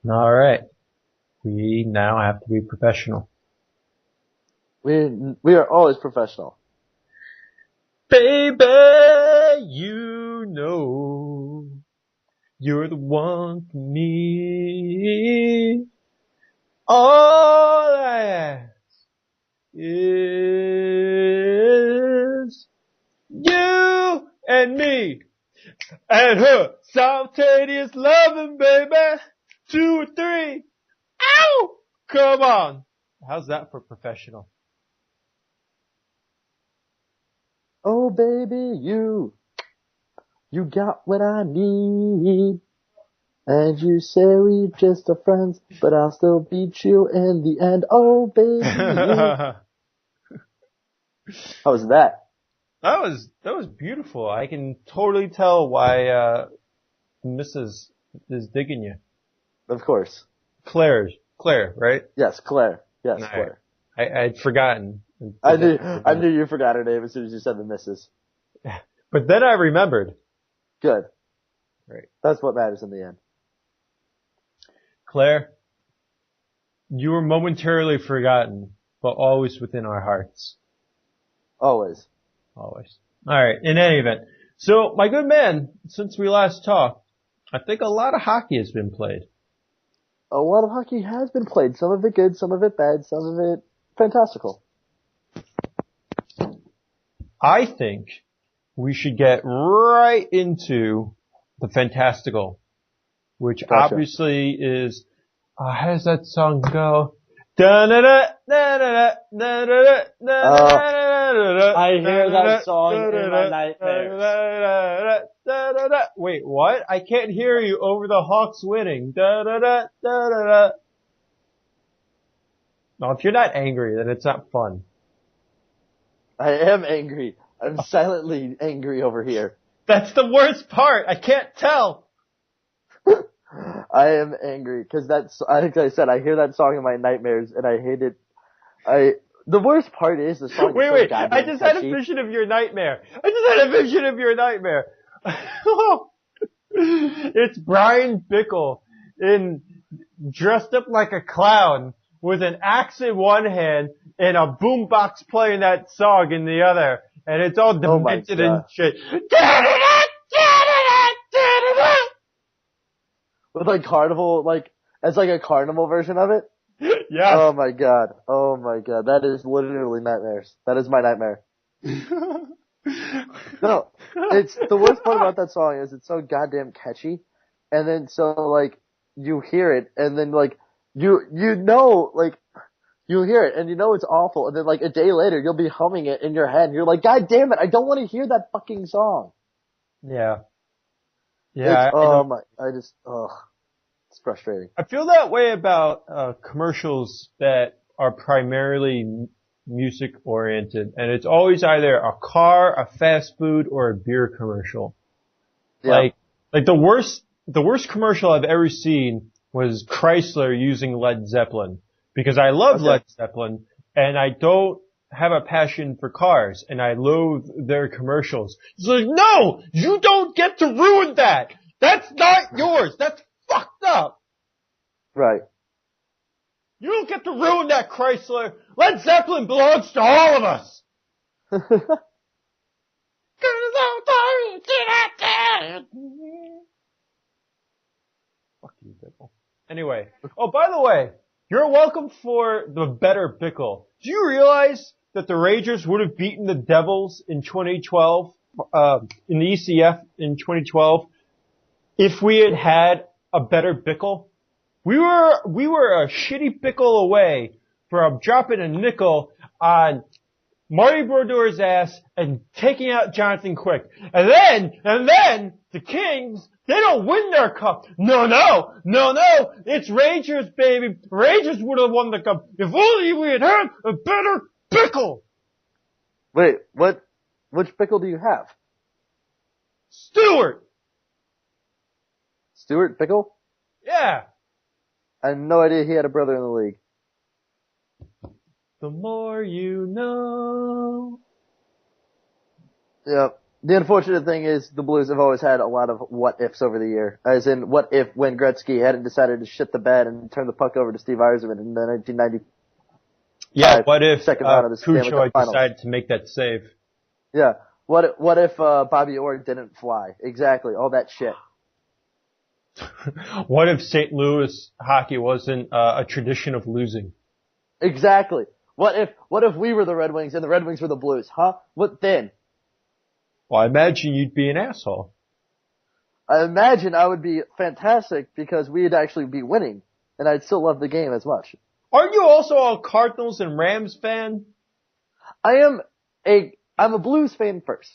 All right. We now have to be professional. We are always professional. Baby, you know you're the one for me. All I ask is you and me and her simultaneous loving, baby. 2 or 3. Ow! Come on. How's that for professional? Oh baby, you got what I need. And you say we just are friends, but I'll still beat you in the end. Oh baby, you. How was that? That was beautiful. I can totally tell why Mrs. is digging you. Of course. Claire, right? Yes, Claire. Yes, No, Claire. I'd forgotten. I knew you forgot her name as soon as you said the missus. But then I remembered. Good. Right. That's what matters in the end. Claire, you were momentarily forgotten, but always within our hearts. Always. Always. Alright, in any event. So, my good man, since we last talked, I think a lot of hockey has been played. A lot of hockey has been played. Some of it good, some of it bad, some of it fantastical. I think we should get right into the fantastical, which Gotcha. obviously is, how does that song go? I hear that song in my nightmares. Wait, what? I can't hear you over the Hawks winning. Now, if you're not angry, then it's not fun. I am angry. I'm silently angry over here. That's the worst part. I can't tell. I am angry because like I said, I hear that song in my nightmares and I hate it. The worst part is the song. Wait, I just had a vision of your nightmare. It's Brian Bickell dressed up like a clown with an axe in one hand and a boombox playing that song in the other. And it's all demented and shit. With like carnival, as like a carnival version of it? Yes. Oh my god. That is literally nightmares. That is my nightmare. No, it's the worst part about that song is it's so goddamn catchy. And then you hear it and then you hear it and you know it's awful and then a day later you'll be humming it in your head and you're like, God damn it, I don't want to hear that fucking song. Yeah. Yeah. It's frustrating. I feel that way about commercials that are primarily music oriented, and it's always either a car, a fast food, or a beer commercial. Yeah. Like the worst commercial I've ever seen was Chrysler using Led Zeppelin, because I love Led Zeppelin and I don't have a passion for cars and I loathe their commercials. It's like, no, you don't get to ruin that. That's not yours. That's fucked up. Right. You don't get to ruin that, Chrysler. Led Zeppelin belongs to all of us. Fuck you, Bickell. Anyway. Oh, by the way, you're welcome for the Better Bickell. Do you realize that the Rangers would have beaten the Devils in 2012, in the ECF in 2012, if we had had a better Bickell? We were a shitty Bickell away from dropping a nickel on Marty Brodeur's ass and taking out Jonathan Quick. And then the Kings, they don't win their cup. No. It's Rangers, baby. Rangers would have won the cup if only we had a better Bickell. Wait, which Bickell do you have? Stuart Bickell? Yeah. I had no idea he had a brother in the league. The more you know. Yep. The unfortunate thing is the Blues have always had a lot of what ifs over the year. As in, what if when Gretzky hadn't decided to shit the bed and turn the puck over to Steve Yzerman in the 1990? Yeah, what if second round of the Stanley Kuchel Cup Finals. decided to make that save? Yeah. What if Bobby Orr didn't fly? Exactly. All that shit. What if St. Louis hockey wasn't a tradition of losing? Exactly. What if we were the Red Wings and the Red Wings were the Blues? Huh? What then? Well, I imagine you'd be an asshole. I imagine I would be fantastic because we'd actually be winning, and I'd still love the game as much. Aren't you also a Cardinals and Rams fan? I'm a Blues fan first.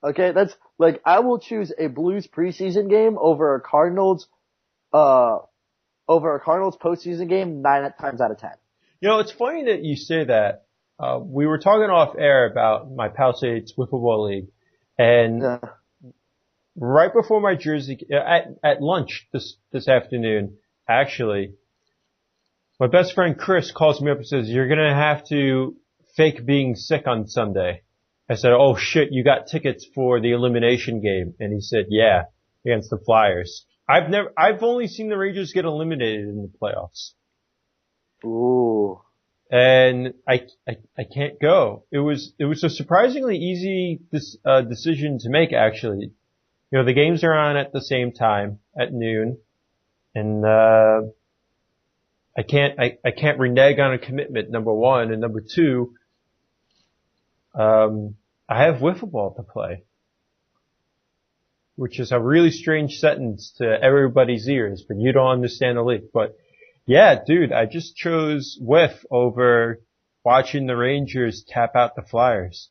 Okay, that's like I will choose a Blues preseason game over a Cardinals postseason game 9 times out of 10. You know, it's funny that you say that. We were talking off air about my Palisades WBL league, and right before my jersey at lunch this afternoon, actually, my best friend Chris calls me up and says, "You're gonna have to fake being sick on Sunday." I said, "Oh shit, you got tickets for the elimination game?" And he said, "Yeah, against the Flyers." I've only seen the Rangers get eliminated in the playoffs. Ooh. And I can't go. It was a surprisingly easy decision to make, actually. You know, the games are on at the same time at noon, and I can't renege on a commitment, number one, and number two, I have wiffle ball to play, which is a really strange sentence to everybody's ears, but you don't understand the league. But yeah, dude, I just chose whiff over watching the Rangers tap out the Flyers.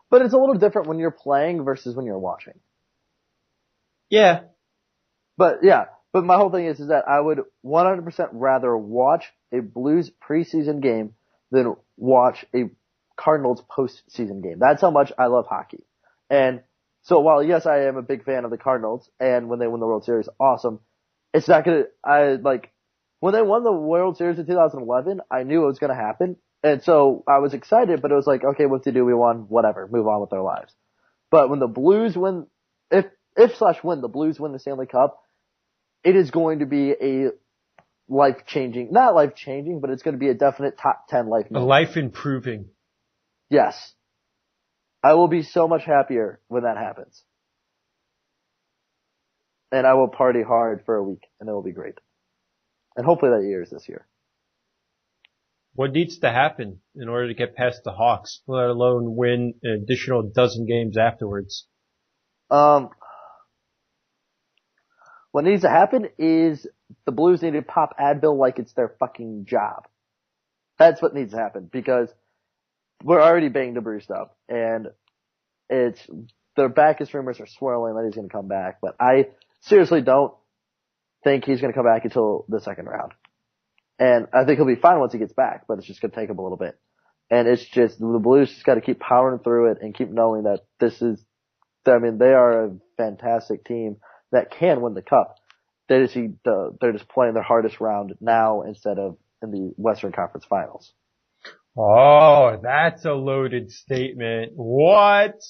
But it's a little different when you're playing versus when you're watching. Yeah. But my whole thing is that I would 100% rather watch a Blues preseason game than watch a Cardinals postseason game. That's how much I love hockey. And so while yes, I am a big fan of the Cardinals, and when they win the World Series, awesome. It's not when they won the World Series in 2011, I knew it was going to happen. And so I was excited, but it was like, okay, what to do? We won, whatever, move on with our lives. But when the Blues win, when the Blues win the Stanley Cup, it is going to be a not life-changing, but it's going to be a definite top 10 life moment. A life-improving. Yes. I will be so much happier when that happens. And I will party hard for a week, and it will be great. And hopefully that year is this year. What needs to happen in order to get past the Hawks, let alone win an additional dozen games afterwards? What needs to happen is the Blues need to pop Advil like it's their fucking job. That's what needs to happen, because we're already banged and bruised up, and their Bacchus rumors are swirling that he's going to come back, but I seriously don't think he's going to come back until the second round. And I think he'll be fine once he gets back, but it's just going to take him a little bit. And it's just, the Blues just got to keep powering through it and keep knowing that they are a fantastic team that can win the Cup. They're just playing their hardest round now instead of in the Western Conference Finals. Oh, that's a loaded statement. What?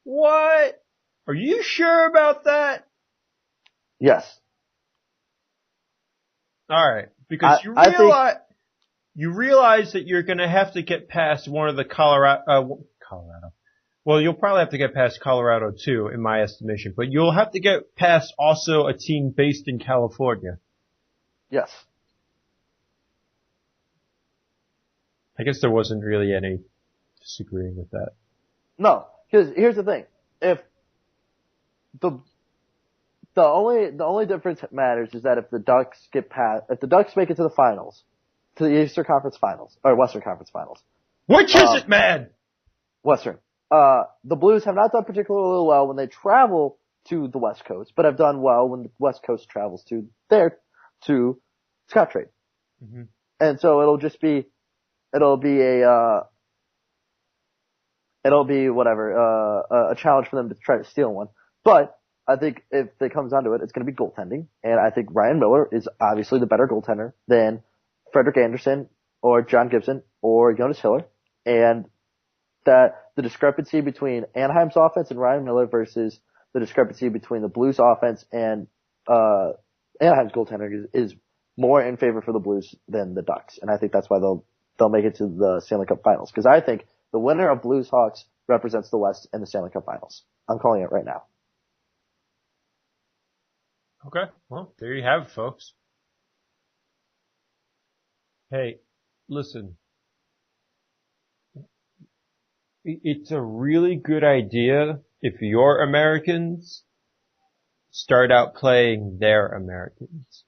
Are you sure about that? Yes. Alright, because you realize that you're gonna have to get past one of the Colorado. Well, you'll probably have to get past Colorado too, in my estimation, but you'll have to get past also a team based in California. Yes. I guess there wasn't really any disagreeing with that. No, because here's the thing. If the only difference that matters is that if the Ducks make it to the finals, to the Eastern Conference Finals, or Western Conference Finals. Which is it, man? Western. The Blues have not done particularly well when they travel to the West Coast, but have done well when the West Coast travels to Scott Trade. Mm-hmm. And so it'll be a challenge for them to try to steal one. But I think if it comes down to it, it's going to be goaltending. And I think Ryan Miller is obviously the better goaltender than Frederik Andersen or John Gibson or Jonas Hiller. And that the discrepancy between Anaheim's offense and Ryan Miller versus the discrepancy between the Blues offense and Anaheim's goaltender is more in favor for the Blues than the Ducks, and I think that's why they'll make it to the Stanley Cup Finals. Because I think the winner of Blues Hawks represents the West in the Stanley Cup Finals. I'm calling it right now. Okay, well, there you have it, folks. Hey, listen. It's a really good idea if your Americans start out playing their Americans.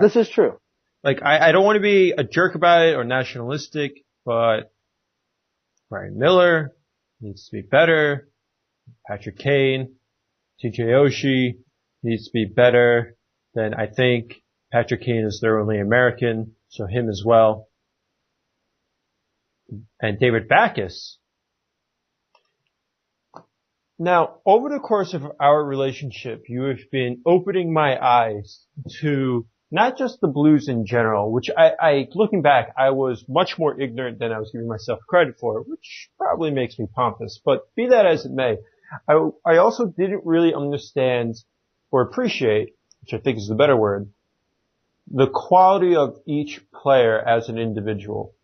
This is true. Like, I don't want to be a jerk about it or nationalistic, but Ryan Miller needs to be better. Patrick Kane, TJ Oshie needs to be better. Then I think Patrick Kane is their only American, so him as well. And David Backes. Now, over the course of our relationship, you have been opening my eyes to not just the Blues in general, which looking back, I was much more ignorant than I was giving myself credit for, which probably makes me pompous. But be that as it may, I also didn't really understand or appreciate, which I think is the better word, the quality of each player as an individual,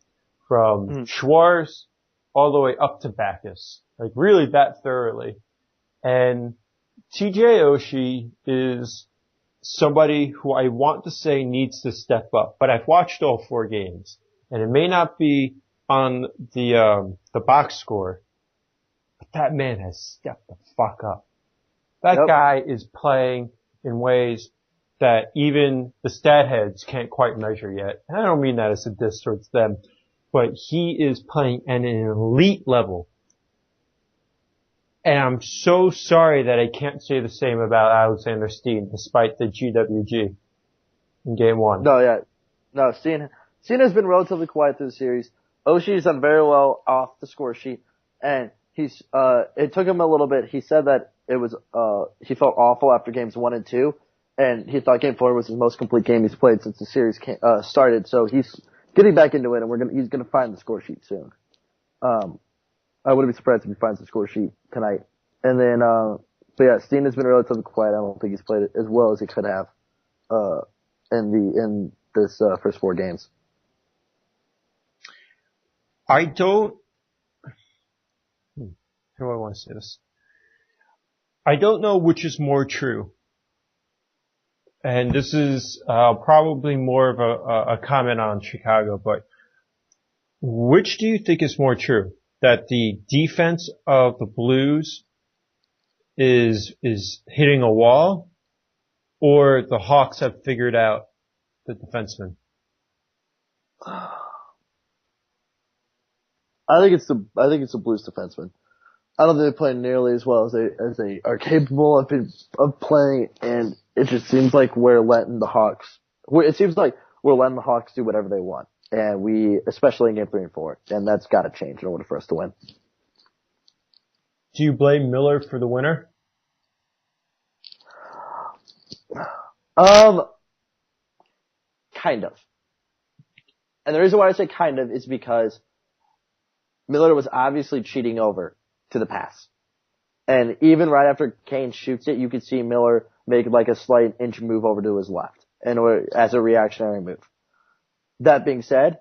from Schwartz all the way up to Backes. Like, really that thoroughly. And TJ Oshie is somebody who I want to say needs to step up, but I've watched all 4 games, and it may not be on the box score, but that man has stepped the fuck up. That guy is playing in ways that even the stat heads can't quite measure yet. And I don't mean that as a diss towards them, but he is playing at an elite level. And I'm so sorry that I can't say the same about Alexander Steen, despite the GWG in game 1. No, Steen has been relatively quiet through the series. Oshie's done very well off the score sheet, and it took him a little bit. He said that it was, he felt awful after games 1 and 2, and he thought game 4 was his most complete game he's played since the series started, so he's getting back into it, and he's gonna find the score sheet soon. I wouldn't be surprised if he finds the score sheet tonight. And then, but yeah, Steen has been relatively quiet. I don't think he's played it as well as he could have, in this, first 4 games. How do I want to say this? I don't know which is more true. And this is, probably more of a comment on Chicago, but which do you think is more true? That the defense of the Blues is hitting a wall, or the Hawks have figured out the defenseman? I think it's the Blues defenseman. I don't think they play nearly as well as they are capable of playing, and it just seems like we're letting the Hawks do whatever they want. And especially in game 3 and 4, and that's gotta change in order for us to win. Do you blame Miller for the winner? Kind of. And the reason why I say kind of is because Miller was obviously cheating over to the pass. And even right after Kane shoots it, you could see Miller make like a slight inch move over to his left, as a reactionary move. That being said,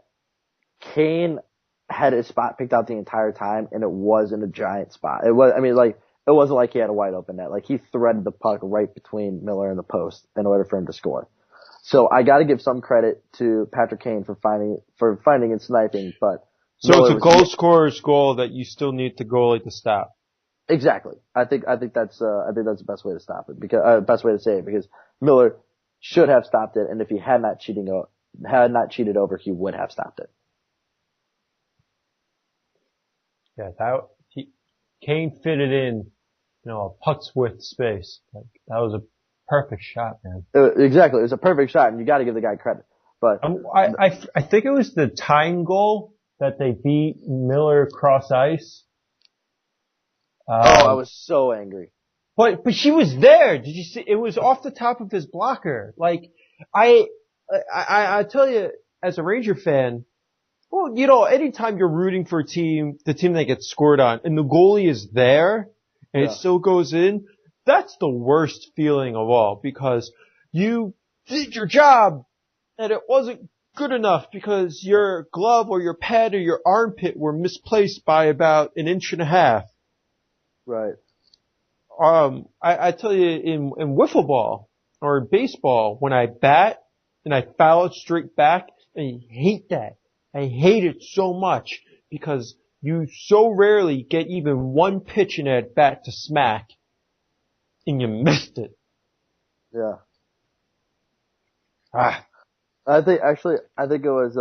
Kane had his spot picked out the entire time, and it wasn't a giant spot. It wasn't like he had a wide open net. Like, he threaded the puck right between Miller and the post in order for him to score. So I gotta give some credit to Patrick Kane for finding and sniping, but so Miller, it's a goal scorer's goal that you still need the goalie to stop. Exactly. I think that's the best way to stop it, because best way to say it, because Miller should have stopped it, and if he had not cheated over, he would have stopped it. Yeah, Kane fitted in, a puck's width space. Like, that was a perfect shot, man. Exactly. It was a perfect shot, and you gotta give the guy credit. But I think it was the tying goal that they beat Miller cross ice. I was so angry. But she was there. Did you see? It was off the top of his blocker. Like, I tell you, as a Ranger fan, Well, anytime you're rooting for the team that gets scored on, and the goalie is there, and it still goes in, that's the worst feeling of all, because you did your job, and it wasn't good enough because your glove or your pad or your armpit were misplaced by about 1.5 inches. Right. I tell you, in wiffle ball or baseball, when I bat and I foul it straight back, I hate that. I hate it so much because you so rarely get even one pitch in at bat to smack, and you missed it. Yeah. I think it was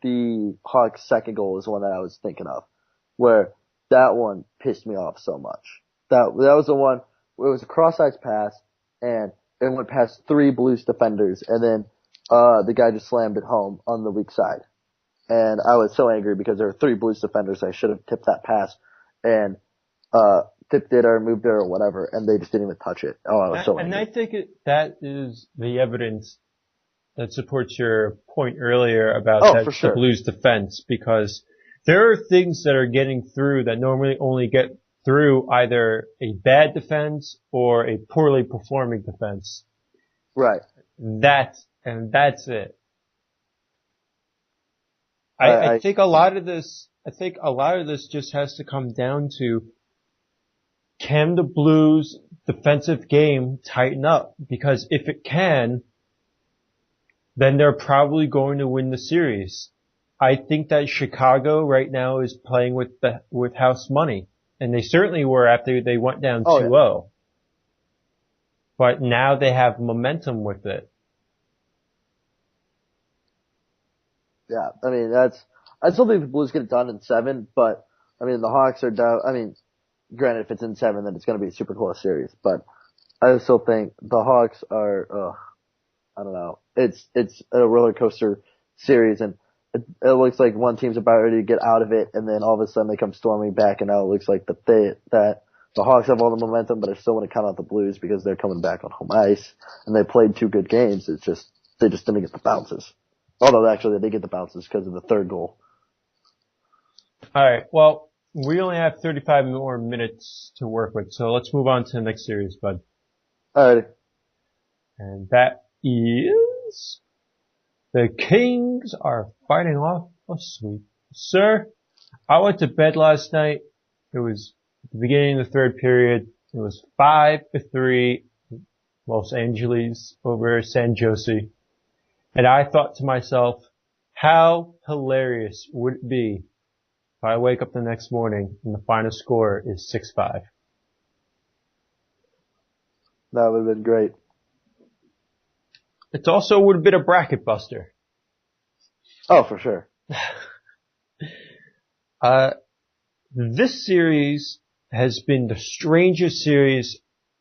the Hawks' second goal is the one that I was thinking of, where that one pissed me off so much. That was the one where it was a cross-ice pass, and it went past 3 Blues defenders, and then the guy just slammed it home on the weak side. And I was so angry because there were 3 Blues defenders. I should have tipped that pass and tipped it or moved it or whatever, and they just didn't even touch it. Oh, I was so angry. And I think that is the evidence that supports your point earlier about the Blues defense, because there are things that are getting through that normally only get through either a bad defense or a poorly performing defense. Right. That's it. I think a lot of this just has to come down to, can the Blues defensive game tighten up? Because if it can, then they're probably going to win the series. I think that Chicago right now is playing with house money, and they certainly were after they went down 2-0. Yeah. But now they have momentum with it. Yeah, I mean, I still think the Blues get it done in 7, but I mean, the Hawks are down. I mean, granted, if it's in 7, then it's going to be a super close series, but I still think the Hawks are, I don't know. It's a roller coaster series, and it looks like one team's about ready to get out of it, and then all of a sudden they come storming back, and now it looks like that the Hawks have all the momentum, but I still want to count out the Blues because they're coming back on home ice, and they played 2 good games. It's just, they just didn't get the bounces. Although actually they did get the bounces because of the 3rd goal. Alright, well, we only have 35 more minutes to work with, so let's move on to the next series, bud. Alrighty. And that is, the Kings are fighting off a sweep. Sir, I went to bed last night. It was at the beginning of the 3rd period. It was 5-3 Los Angeles over San Jose. And I thought to myself, how hilarious would it be if I wake up the next morning and the final score is 6-5? That would have been great. It also would have been a bracket buster. Oh, for sure. This series has been the strangest series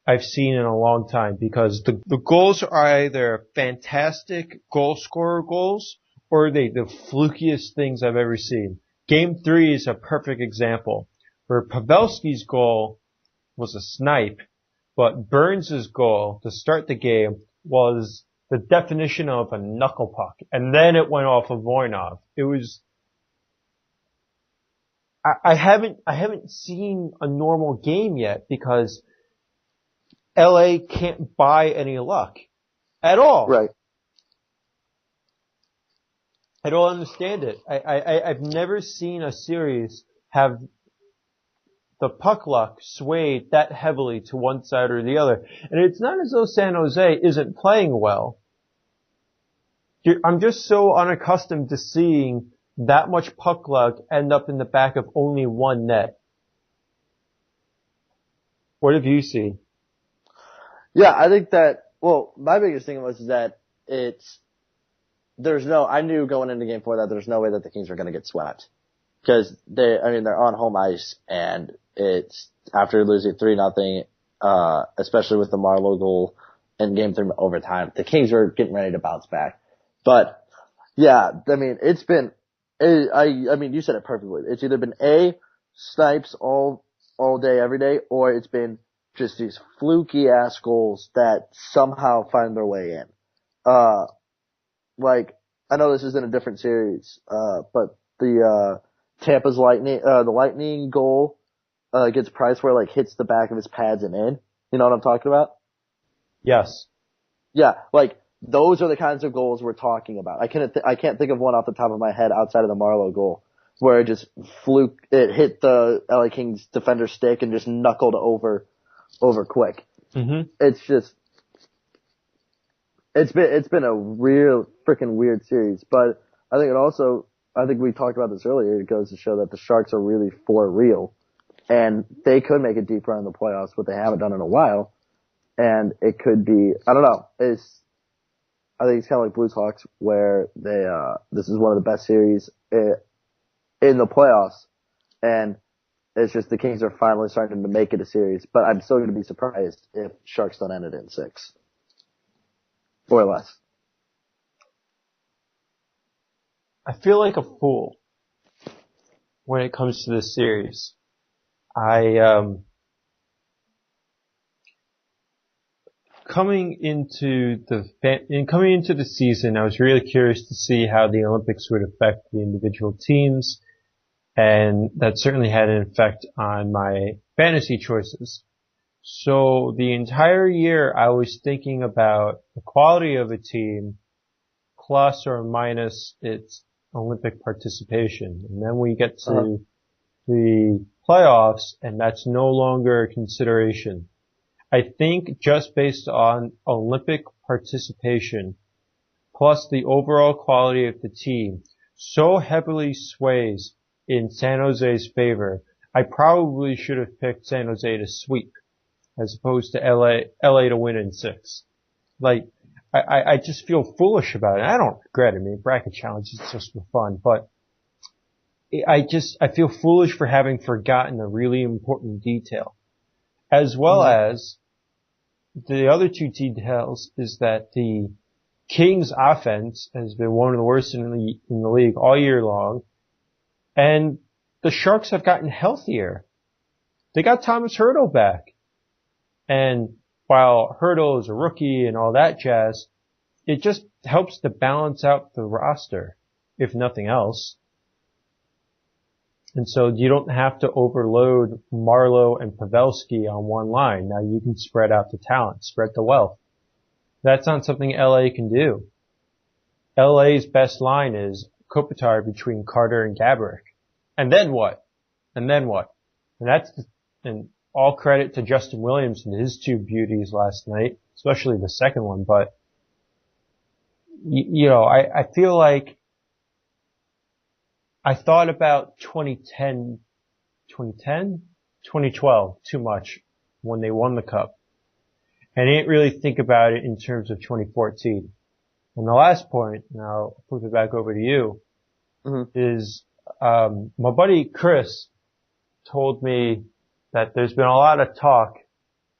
I've seen in a long time, because the goals are either fantastic goal scorer goals or the flukiest things I've ever seen. Game 3 is a perfect example, where Pavelski's goal was a snipe, but Burns' goal to start the game was the definition of a knuckle puck, and then it went off of Voynov. It was, I haven't seen a normal game yet, because LA can't buy any luck at all. Right. I don't understand it. I've never seen a series have the puck luck swayed that heavily to one side or the other. And it's not as though San Jose isn't playing well. I'm just so unaccustomed to seeing that much puck luck end up in the back of only one net. What have you seen? Yeah, I think that, well, my biggest thing was that I knew going into game 4 that there's no way that the Kings were going to get swept. Because they're on home ice, and it's after losing 3-0, especially with the Marlowe goal in game 3 overtime, the Kings were getting ready to bounce back. But yeah, I mean, it's been, I mean, you said it perfectly. It's either been snipes all day, every day, or it's been just these fluky ass goals that somehow find their way in. like, I know this is in a different series, but the Tampa's Lightning, the Lightning goal, gets Price where like hits the back of his pads and in. You know what I'm talking about? Yes. Yeah, like, those are the kinds of goals we're talking about. I can't think of one off the top of my head outside of the Marlowe goal, where it just it hit the LA Kings defender stick and just knuckled over quick. Mm-hmm. It's been a real freaking weird series, but I think we talked about this earlier. It goes to show that the Sharks are really for real, and they could make a deep run in the playoffs, but they haven't done in a while. And it could be, I don't know, I think it's kind of like Blues Hawks, where this is one of the best series in the playoffs, and it's just the Kings are finally starting to make it a series, but I'm still going to be surprised if Sharks don't end it in 6. Or less. I feel like a fool when it comes to this series. Coming into the season, I was really curious to see how the Olympics would affect the individual teams, and that certainly had an effect on my fantasy choices. So the entire year I was thinking about the quality of a team plus or minus its Olympic participation. And then we get to the playoffs and that's no longer a consideration. I think just based on Olympic participation plus the overall quality of the team so heavily sways in San Jose's favor, I probably should have picked San Jose to sweep as opposed to LA to win in 6. Like, I just feel foolish about it. I don't regret it. I mean, bracket challenge is just for fun, but I feel foolish for having forgotten a really important detail. As well as the other two details is that the Kings offense has been one of the worst in the league all year long, and the Sharks have gotten healthier. They got Thomas Hertl back. And while Hertl is a rookie and all that jazz, it just helps to balance out the roster, if nothing else. And so you don't have to overload Marlowe and Pavelski on one line. Now you can spread out the talent, spread the wealth. That's not something LA can do. LA's best line is Kopitar between Carter and Gaborik. And then what? And all credit to Justin Williams and his 2 beauties last night, especially the second one, but I feel like I thought about 2012 too much when they won the Cup. And I didn't really think about it in terms of 2014. And the last point, and I'll flip it back over to you, is my buddy Chris told me that there's been a lot of talk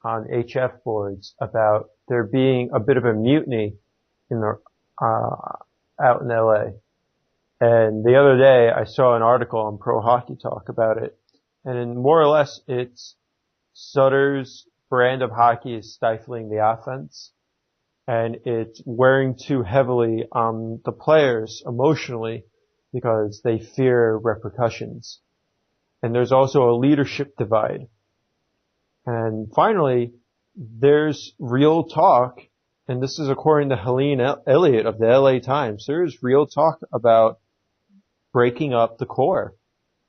on HF boards about there being a bit of a mutiny in the out in LA. And the other day I saw an article on Pro Hockey Talk about it, and more or less it's Sutter's brand of hockey is stifling the offense, and it's wearing too heavily on the players emotionally because they fear repercussions. And there's also a leadership divide. And finally, there's real talk, and this is according to Helene Elliott of the LA Times, there's real talk about breaking up the core.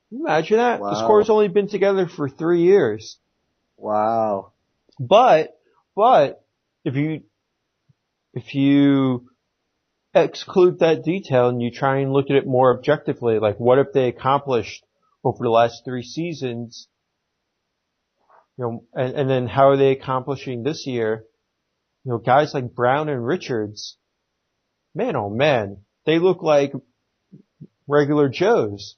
Can you imagine that? Wow. This core's only been together for 3 years. Wow. But if you exclude that detail and you try and look at it more objectively, like what if they accomplished over the last 3 seasons, and then how are they accomplishing this year? Guys like Brown and Richards, man, oh man, they look like regular Joes.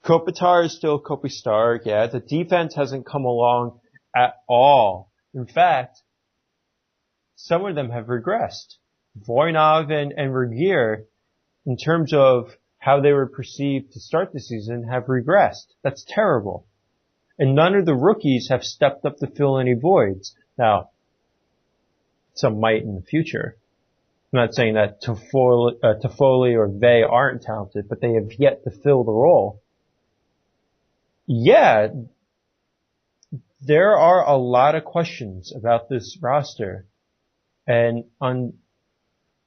Kopitar is still Kopitar, yeah. The defense hasn't come along at all. In fact, some of them have regressed. Voinov and Regier, in terms of how they were perceived to start the season, have regressed. That's terrible. And none of the rookies have stepped up to fill any voids. Now, some might in the future. I'm not saying that Toffoli or they aren't talented, but they have yet to fill the role. Yeah, there are a lot of questions about this roster, and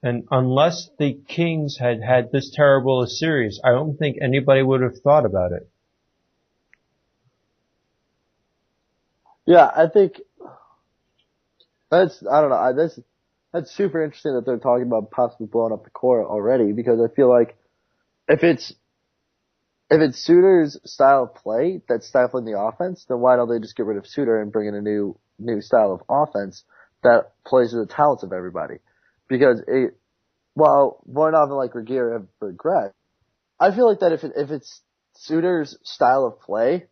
unless the Kings had this terrible a series, I don't think anybody would have thought about it. Yeah, I think I don't know, that's super interesting that they're talking about possibly blowing up the core already, because I feel like if it's Suter's style of play that's stifling the offense, then why don't they just get rid of Suter and bring in a new style of offense that plays to the talents of everybody? Because while Voinov and like Riegler have regressed, I feel like that if it's Suter's style of play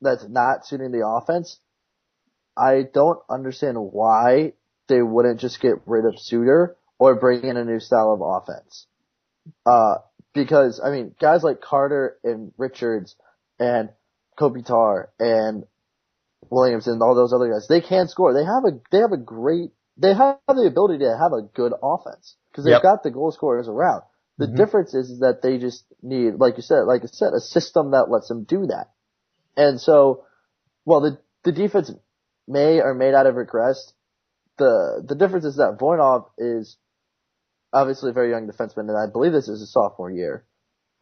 that's not suiting the offense, I don't understand why they wouldn't just get rid of Suter or bring in a new style of offense. Because, I mean, guys like Carter and Richards and Kopitar and Williamson and all those other guys, they can score. They have the ability to have a good offense because they've got the goal scorers around. The difference is that they just need, like I said, a system that lets them do that. And so, well, the defense may or may not have regressed. The difference is that Voinov is obviously a very young defenseman, and I believe this is his sophomore year.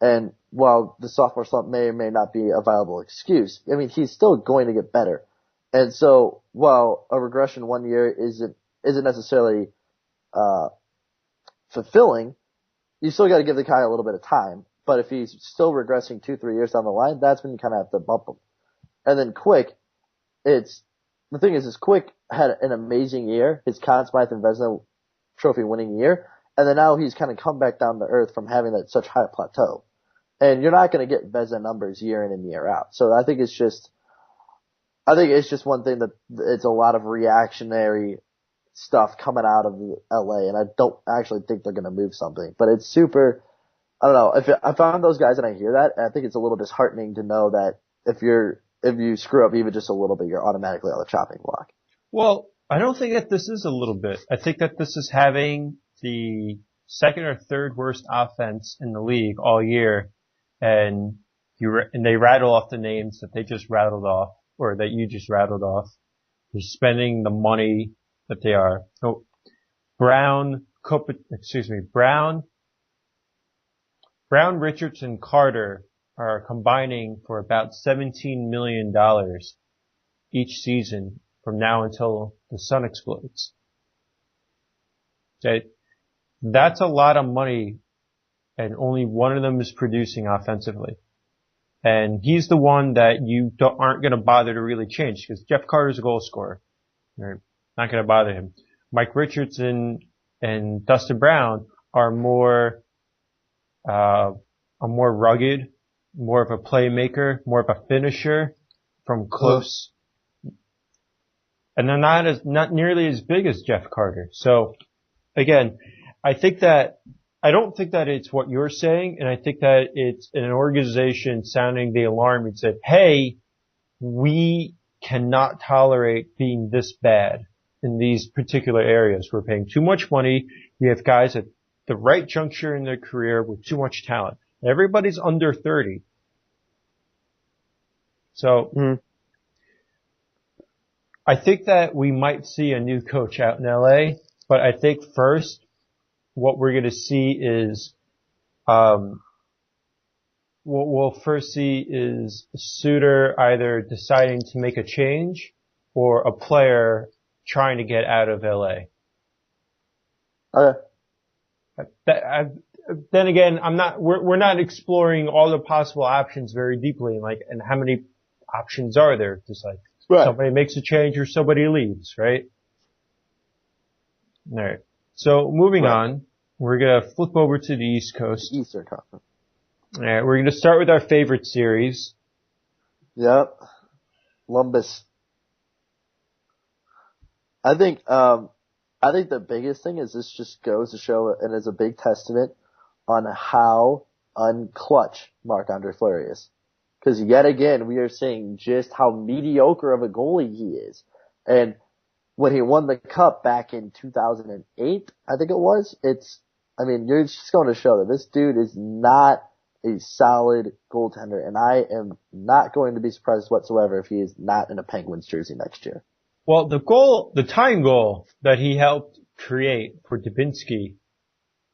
And while the sophomore slump may or may not be a viable excuse, I mean, he's still going to get better. And so, while a regression 1 year isn't necessarily fulfilling, you still got to give the guy a little bit of time. But if he's still regressing 2-3 years down the line, that's when you kind of have to bump him. And then Quick, the thing is Quick had an amazing year, his Conn Smythe and Vezina trophy winning year, and then now he's kind of come back down to earth from having that such high plateau. And you're not going to get Vezina numbers year in and year out. So I think it's just one thing that it's a lot of reactionary stuff coming out of LA, and I don't actually think they're going to move something. But it's super, I don't know, if I found those guys and I hear that, I think it's a little disheartening to know that if you screw up even just a little bit, you're automatically on the chopping block. Well, I don't think that this is a little bit. I think that this is having the second or third worst offense in the league all year, and they rattle off the names that they just rattled off, or that you just rattled off. They're spending the money that they are. Oh, Brown, Richards, and Carter are combining for about $17 million each season from now until the sun explodes. Okay. That's a lot of money, and only one of them is producing offensively. And he's the one that you aren't going to bother to really change, because Jeff Carter's a goal scorer. You're not going to bother him. Mike Richards and Dustin Brown are more rugged, more of a playmaker, more of a finisher from close. And they're not nearly as big as Jeff Carter. So again, I don't think that it's what you're saying, and I think that it's an organization sounding the alarm and said, hey, we cannot tolerate being this bad in these particular areas. We're paying too much money. We have guys at the right juncture in their career with too much talent. Everybody's under 30. So, I think that we might see a new coach out in LA, but I think first, what we're going to see is, what we'll first see is Suter either deciding to make a change or a player trying to get out of LA. Okay. Then again, we're not exploring all the possible options very deeply, and how many options are there? Just like somebody makes a change or somebody leaves, right? All right. So moving on, we're gonna flip over to the East Coast. Eastern Conference. All right, we're gonna start with our favorite series. Yep. Columbus. I think the biggest thing is this just goes to show and is a big testament on how unclutch Marc-Andre Fleury is. Because yet again, we are seeing just how mediocre of a goalie he is. And when he won the cup back in 2008, I think it was. You're just going to show that this dude is not a solid goaltender, and I am not going to be surprised whatsoever if he is not in a Penguins jersey next year. Well, the tying goal that he helped create for Dubinsky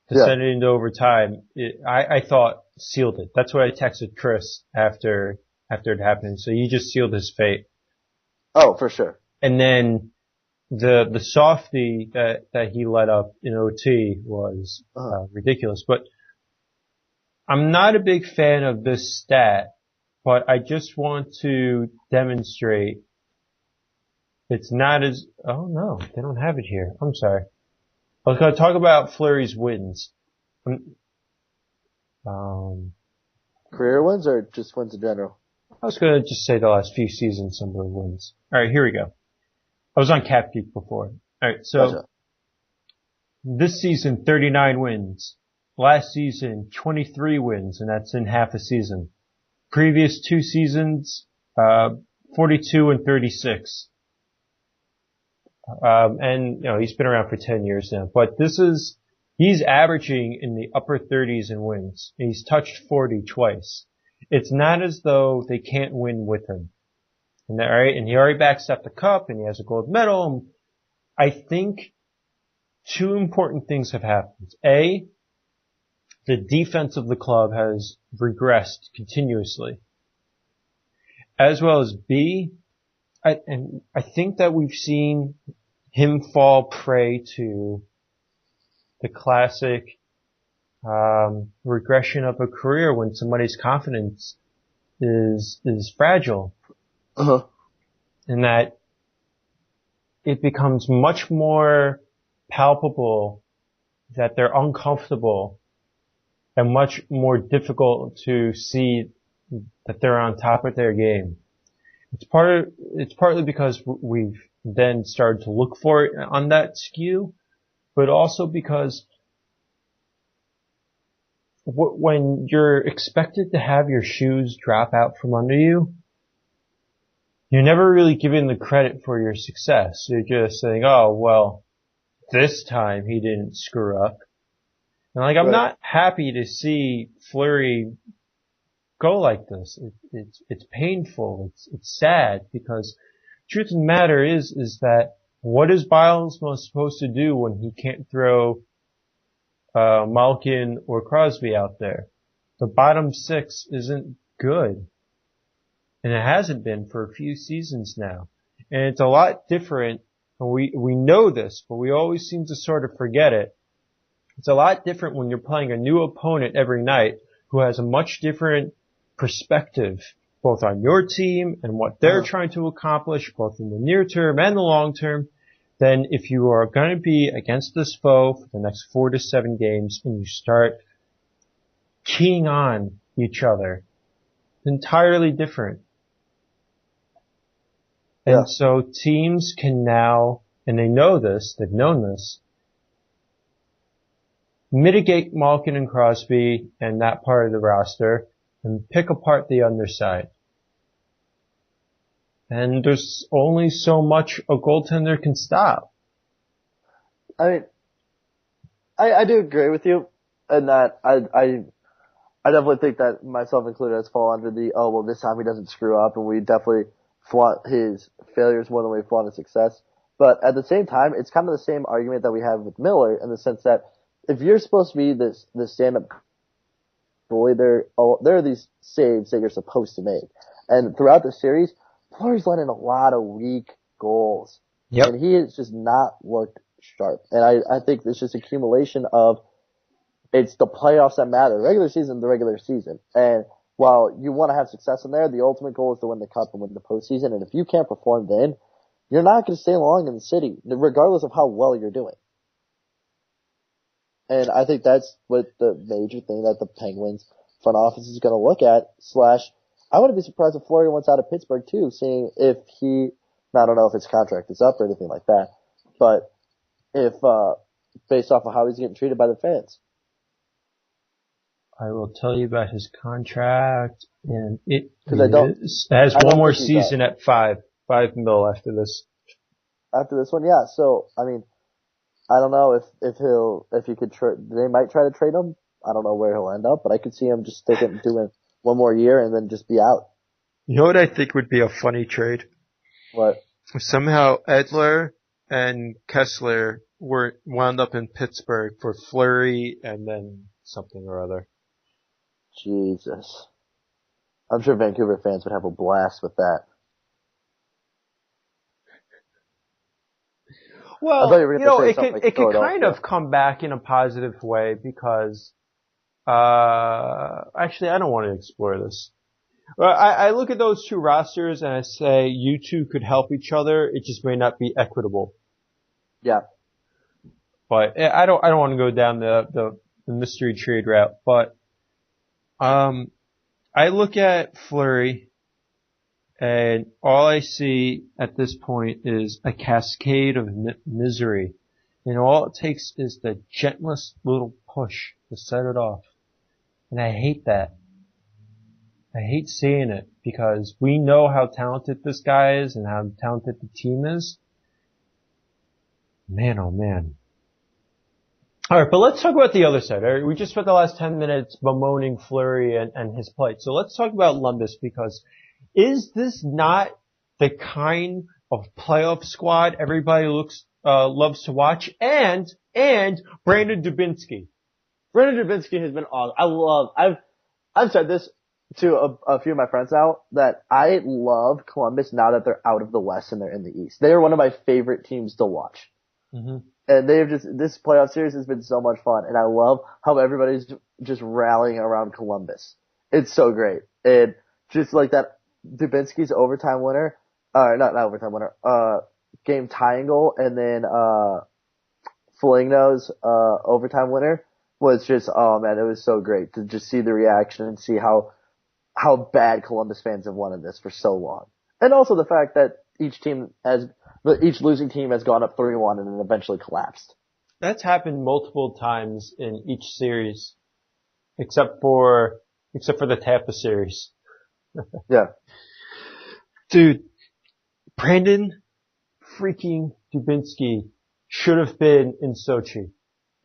to send it into overtime, I thought sealed it. That's what I texted Chris after it happened. So he just sealed his fate. Oh, for sure. And then the softie that he let up in OT was ridiculous. But I'm not a big fan of this stat, but I just want to demonstrate it's not as, oh no, they don't have it here. I'm sorry. I was going to talk about Fleury's wins. Career wins or just wins in general? I was going to just say the last few seasons, some of the wins. Alright, here we go. I was on Cap Geek before. Alright, so this season, 39 wins. Last season, 23 wins, and that's in half a season. Previous 2 seasons, 42 and 36. And, he's been around for 10 years now. But he's averaging in the upper 30s in wins. He's touched 40 twice. It's not as though they can't win with him. And he already backstopped the cup, and he has a gold medal. I think 2 important things have happened. A, the defense of the club has regressed continuously. As well as B, I think that we've seen him fall prey to the classic regression of a career when somebody's confidence is fragile. And that it becomes much more palpable that they're uncomfortable and much more difficult to see that they're on top of their game. It's partly because we've then started to look for it on that skew, but also because when you're expected to have your shoes drop out from under you, you're never really given the credit for your success. You're just saying, oh, well, this time he didn't screw up. And I'm not happy to see Fleury go like this. It's painful. It's sad because truth of the matter is that what is Bilesma supposed to do when he can't throw Malkin or Crosby out there? The bottom 6 isn't good. And it hasn't been for a few seasons now. And it's a lot different, and we know this, but we always seem to sort of forget it. It's a lot different when you're playing a new opponent every night who has a much different perspective, both on your team and what they're trying to accomplish, both in the near term and the long term, than if you are going to be against this foe for the next 4 to 7 games and you start keying on each other. It's entirely different. And so teams can now, and they know this, they've known this, mitigate Malkin and Crosby and that part of the roster and pick apart the underside. And there's only so much a goaltender can stop. I do agree with you in that I definitely think that myself included has fallen under the, oh, well, this time he doesn't screw up, and we definitely flaunt his failures more than we flaunt his success. But at the same time, it's kind of the same argument that we have with Miller in the sense that if you're supposed to be this stand-up goalie, there are these saves that you're supposed to make. And throughout the series, Fleury's let in a lot of weak goals. Yep. And he has just not looked sharp. And I think it's just accumulation of, it's the playoffs that matter. The regular season. And while you want to have success in there, the ultimate goal is to win the cup and win the postseason. And if you can't perform then, you're not going to stay long in the city, regardless of how well you're doing. And I think that's what the major thing that the Penguins front office is going to look at, I wouldn't be surprised if Fleury wants out of Pittsburgh too, seeing if I don't know if his contract is up or anything like that, but if, based off of how he's getting treated by the fans. I will tell you about his contract, and it has one more season at $5 million after this. after this one. Yeah. So I mean, I don't know if you could they might try to trade him. I don't know where he'll end up, but I could see him just doing one more year and then just be out. You know what I think would be a funny trade? What? If somehow Edler and Kessler wound up in Pittsburgh for Fleury and then something or other. Jesus. I'm sure Vancouver fans would have a blast with that. Well, it could kind of come back in a positive way because, actually, I don't want to explore this. I look at those two rosters and I say you two could help each other. It just may not be equitable. Yeah. But I don't want to go down the mystery trade route. But I look at Fleury and all I see at this point is a cascade of misery. And all it takes is the gentlest little push to set it off. And I hate that. I hate seeing it because we know how talented this guy is and how talented the team is. Man, oh man. Alright, but let's talk about the other side. Right? We just spent the last 10 minutes bemoaning Fleury and his plight. So let's talk about Columbus because is this not the kind of playoff squad everybody loves to watch? And Brandon Dubinsky. Brandon Dubinsky has been awesome. I've said this to a few of my friends now that I love Columbus now that they're out of the West and they're in the East. They are one of my favorite teams to watch. Mm-hmm. And this playoff series has been so much fun, and I love how everybody's just rallying around Columbus. It's so great. And just like that Dubinsky's overtime winner, not overtime winner, game tying goal, and then, Foligno's, overtime winner was just, oh man, it was so great to just see the reaction and see how bad Columbus fans have wanted this for so long. And also the fact that each losing team has gone up 3-1 and then eventually collapsed. That's happened multiple times in each series, except for the Tampa series. Yeah. Dude, Brandon freaking Dubinsky should have been in Sochi.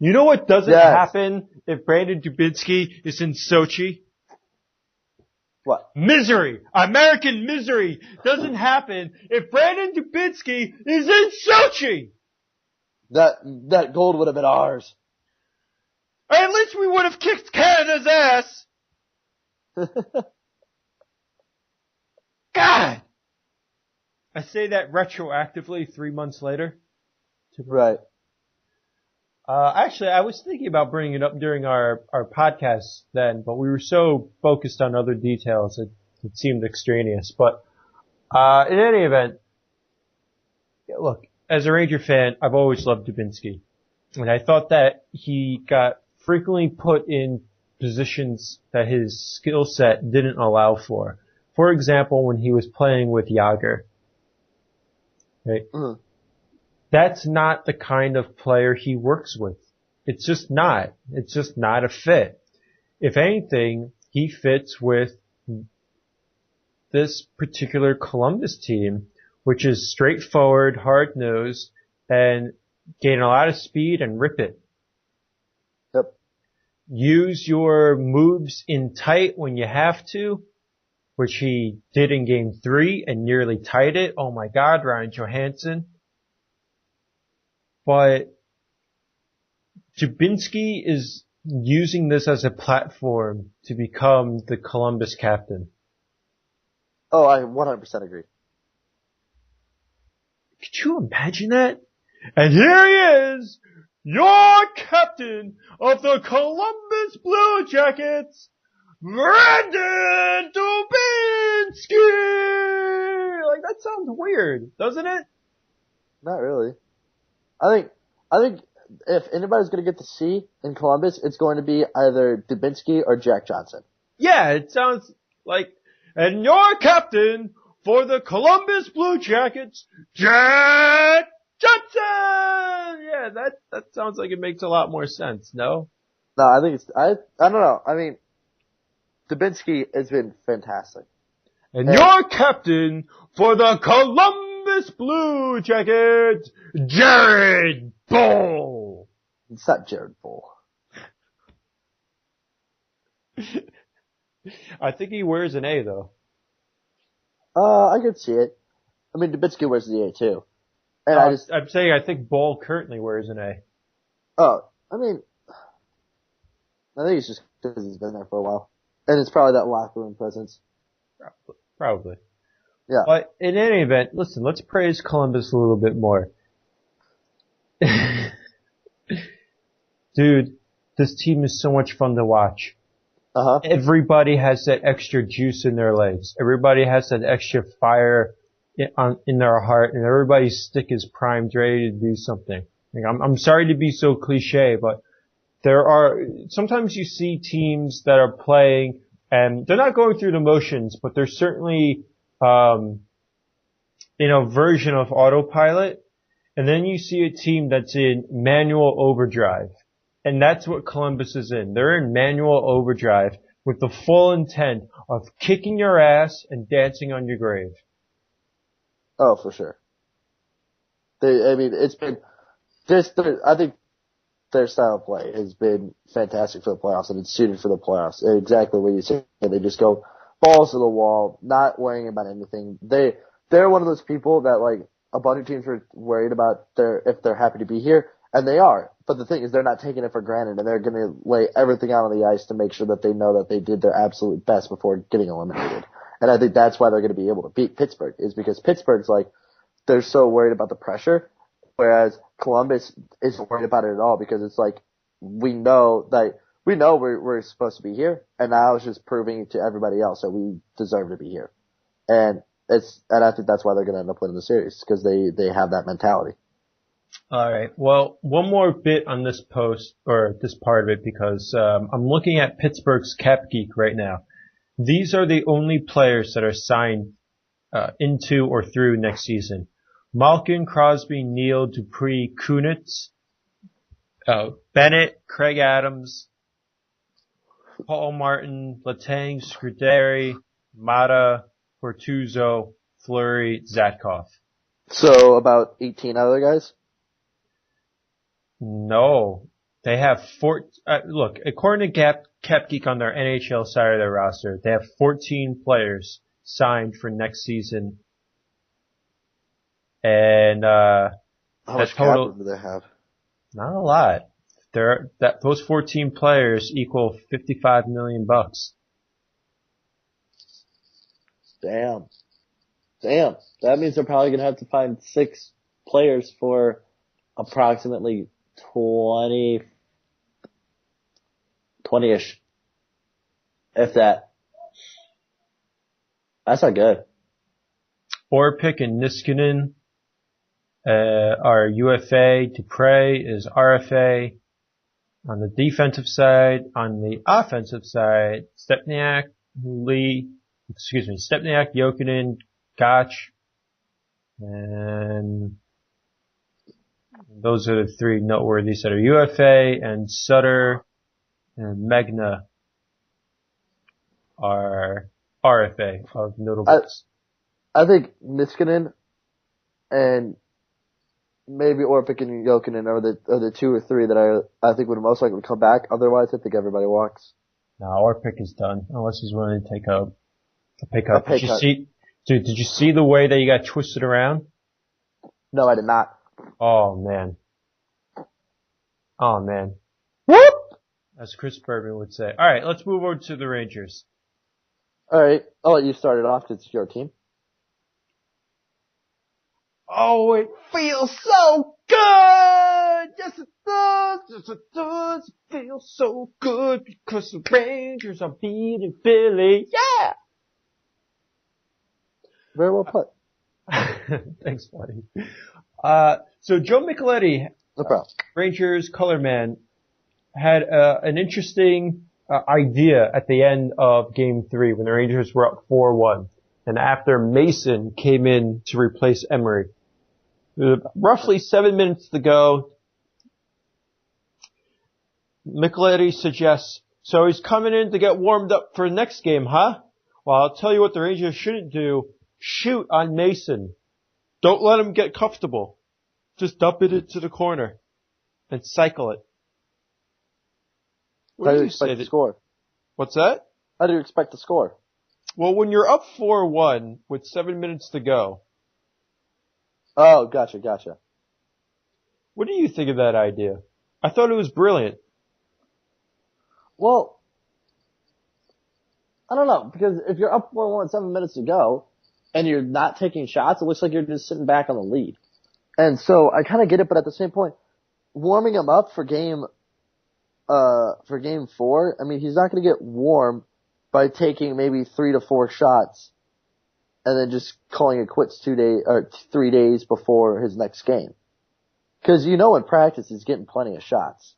You know what doesn't happen if Brandon Dubinsky is in Sochi? What? Misery! American misery doesn't happen if Brandon Dubinsky is in Sochi! That gold would have been ours. Or at least we would have kicked Canada's ass! God! I say that retroactively 3 months later. Right. Actually, I was thinking about bringing it up during our podcast then, but we were so focused on other details, it seemed extraneous. But, in any event, look, as a Ranger fan, I've always loved Dubinsky. And I thought that he got frequently put in positions that his skill set didn't allow for. For example, when he was playing with yeaahhh. Right? Mm-hmm. That's not the kind of player he works with. It's just not. It's just not a fit. If anything, he fits with this particular Columbus team, which is straightforward, hard-nosed, and gain a lot of speed and rip it. Yep. Use your moves in tight when you have to, which he did in Game 3 and nearly tied it. Oh my God, Ryan Johansson. But Dubinsky is using this as a platform to become the Columbus captain. Oh, I 100% agree. Could you imagine that? And here he is, your captain of the Columbus Blue Jackets, Brandon Dubinsky! Like, that sounds weird, doesn't it? Not really. I think if anybody's going to get to see in Columbus, it's going to be either Dubinsky or Jack Johnson. Yeah, it sounds like, and your captain for the Columbus Blue Jackets, Jack Johnson! Yeah, that sounds like it makes a lot more sense, no? No, I think I don't know. I mean, Dubinsky has been fantastic. And your captain for the Columbus Columbus Blue Jackets, Jared Bull. It's not Jared Bull. I think he wears an A though. I could see it. I mean, Dubinsky wears the A too. And I'm saying I think Bull currently wears an A. Oh, I mean, I think it's just because he's been there for a while. And it's probably that locker room presence. Probably. Yeah. But in any event, listen, let's praise Columbus a little bit more. Dude, this team is so much fun to watch. Uh-huh. Everybody has that extra juice in their legs. Everybody has that extra fire in their heart, and everybody's stick is primed, ready to do something. Like, I'm sorry to be so cliche, but sometimes you see teams that are playing, and they're not going through the motions, but they're certainly, in a version of autopilot, and then you see a team that's in manual overdrive. And that's what Columbus is in. They're in manual overdrive with the full intent of kicking your ass and dancing on your grave. Oh, for sure. It's been I think their style of play has been fantastic for the playoffs, and it's suited for the playoffs. Exactly what you said. They just go balls to the wall, not worrying about anything. They're one of those people that, like, a bunch of teams are worried about if they're happy to be here, and they are. But the thing is, they're not taking it for granted, and they're going to lay everything out on the ice to make sure that they know that they did their absolute best before getting eliminated. And I think that's why they're going to be able to beat Pittsburgh, is because Pittsburgh's like, they're so worried about the pressure, whereas Columbus isn't worried about it at all, because it's like, we know we're supposed to be here, and now it's just proving to everybody else that we deserve to be here. And I think that's why they're going to end up winning the series, because they have that mentality. All right. Well, one more bit on this post, or this part of it, because I'm looking at Pittsburgh's Cap Geek right now. These are the only players that are signed into or through next season. Malkin, Crosby, Neal, Dupree, Kunitz, Bennett, Craig Adams, Paul Martin, Letang, Scuderi, Mata, Bortuzzo, Fleury, Zatkov. So about 18 other guys? No. They have look, according to Cap Geek on their NHL side of their roster, they have 14 players signed for next season. And, how much total do they have? Not a lot. Those 14 players equal $55 million. Damn. That means they're probably going to have to find 6 players for approximately 20-ish. If that. That's not good. Orpik and Niskanen are UFA. Dupre is RFA. On the defensive side, on the offensive side, Stepniak, Jokinen, Gotch, and those are the 3 noteworthies that are UFA, and Sutter and Megna are RFA of notables. I think Niskanen and maybe Orpik and Jokinen are the 2 or 3 that I think would most likely come back. Otherwise, I think everybody walks. No, Orpik is done unless he's willing to take a pay cut. Did you see the way that he got twisted around? No, I did not. Oh man. Whoop! As Chris Berman would say. All right, let's move over to the Rangers. All right, I'll let you start it off. It's your team. Oh, it feels so good! Yes, it does! Yes, it does! It feels so good because the Rangers are beating Philly. Yeah! Very well put. Thanks, buddy. So Joe Micheletti, no problem. Rangers color man, had an interesting idea at the end of Game 3 when the Rangers were up 4-1. And after Mason came in to replace Emery. Roughly 7 minutes to go, Micheletti suggests, so he's coming in to get warmed up for the next game, huh? Well, I'll tell you what the Rangers shouldn't do. Shoot on Mason. Don't let him get comfortable. Just dump it into the corner and cycle it. How do you expect to score? What's that? How do you expect to score? Well, when you're up 4-1 with 7 minutes to go. Oh, gotcha. What do you think of that idea? I thought it was brilliant. Well, I don't know, because if you're up 4-1 with 7 minutes to go, and you're not taking shots, it looks like you're just sitting back on the lead. And so I kind of get it, but at the same point, warming him up for game 4, I mean, he's not going to get warm by taking maybe 3 to 4 shots and then just calling it quits 3 days before his next game. Cause in practice he's getting plenty of shots.